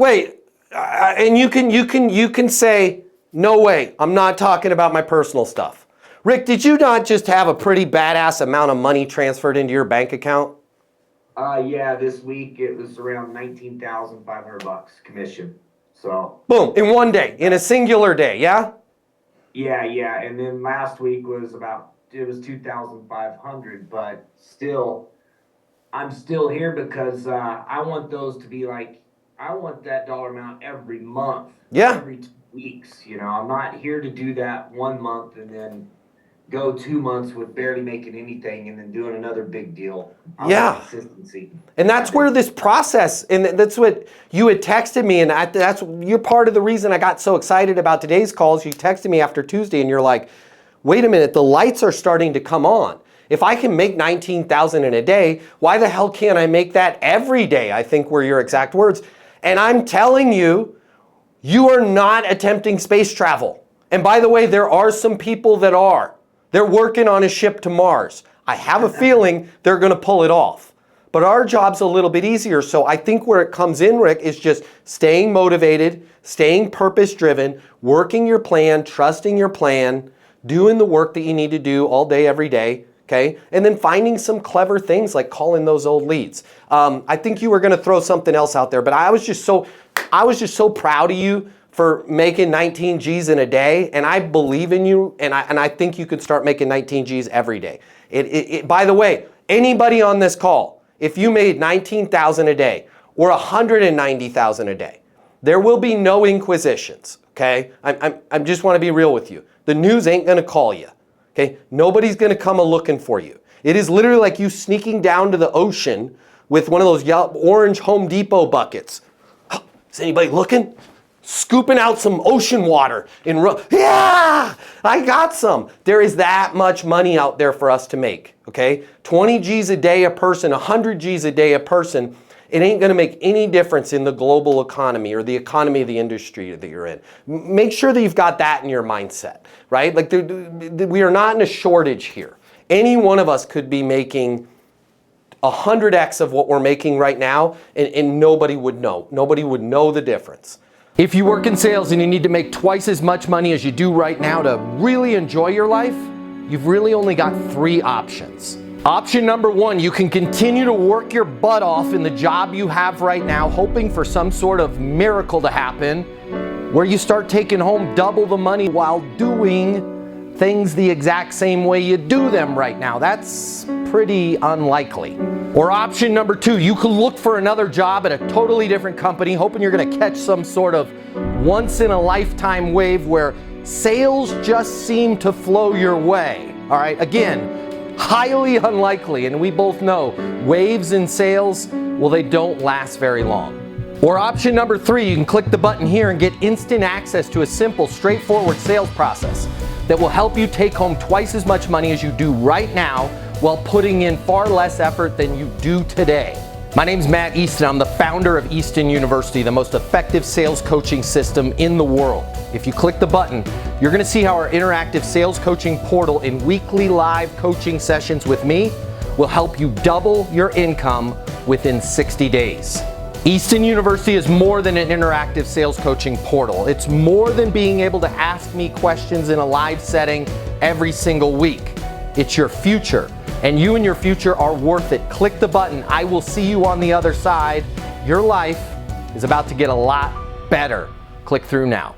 wait, and you can say, no way, I'm not talking about my personal stuff. Rick, did you not just have a pretty badass amount of money transferred into your bank account? Yeah, this week it was around $19,500 commission. So boom, in one day, in a singular day, yeah? Yeah, and then last week was it was 2,500, but still, I'm still here because I want those to be like, I want that dollar amount every month, Yeah. every 2 weeks. I'm not here to do that 1 month and then go 2 months with barely making anything and then doing another big deal. I want consistency. And that's where this process, and that's what you had texted me, and you're part of the reason I got so excited about today's calls. You texted me after Tuesday and you're like, wait a minute, the lights are starting to come on. If I can make 19,000 in a day, why the hell can't I make that every day? I think were your exact words. And I'm telling you, you are not attempting space travel. And by the way, there are some people that are. They're working on a ship to Mars. I have a feeling they're going to pull it off. But our job's a little bit easier. So I think where it comes in, Rick, is just staying motivated, staying purpose-driven, working your plan, trusting your plan, doing the work that you need to do all day, every day, okay? And then finding some clever things like calling those old leads. I think you were going to throw something else out there, but I was just so proud of you for making 19 G's in a day, and I believe in you, and I think you could start making 19 G's every day. By the way, anybody on this call, if you made 19,000 a day or 190,000 a day, there will be no inquisitions, okay? I just want to be real with you. The news ain't going to call you, okay? Nobody's going to come a-looking for you. It is literally like you sneaking down to the ocean with one of those orange Home Depot buckets. Is anybody looking? Scooping out some ocean water yeah, I got some. There is that much money out there for us to make, okay? 20 G's a day a person, 100 G's a day a person. It ain't going to make any difference in the global economy or the economy of the industry that you're in. Make sure that you've got that in your mindset, right? Like we are not in a shortage here. Any one of us could be making 100x of what we're making right now, and nobody would know. Nobody would know the difference. If you work in sales and you need to make twice as much money as you do right now to really enjoy your life, you've really only got 3 options. Option number 1, you can continue to work your butt off in the job you have right now, hoping for some sort of miracle to happen, where you start taking home double the money while doing things the exact same way you do them right now. That's pretty unlikely. Or option number 2, you can look for another job at a totally different company, hoping you're going to catch some sort of once-in-a-lifetime wave where sales just seem to flow your way. All right, again, highly unlikely, and we both know waves in sales, well, they don't last very long. Or option number 3, you can click the button here and get instant access to a simple, straightforward sales process that will help you take home twice as much money as you do right now while putting in far less effort than you do today. My name's Matt Easton. I'm the founder of Easton University, the most effective sales coaching system in the world. If you click the button, you're going to see how our interactive sales coaching portal and weekly live coaching sessions with me will help you double your income within 60 days. Easton University is more than an interactive sales coaching portal. It's more than being able to ask me questions in a live setting every single week. It's your future, and you and your future are worth it. Click the button. I will see you on the other side. Your life is about to get a lot better. Click through now.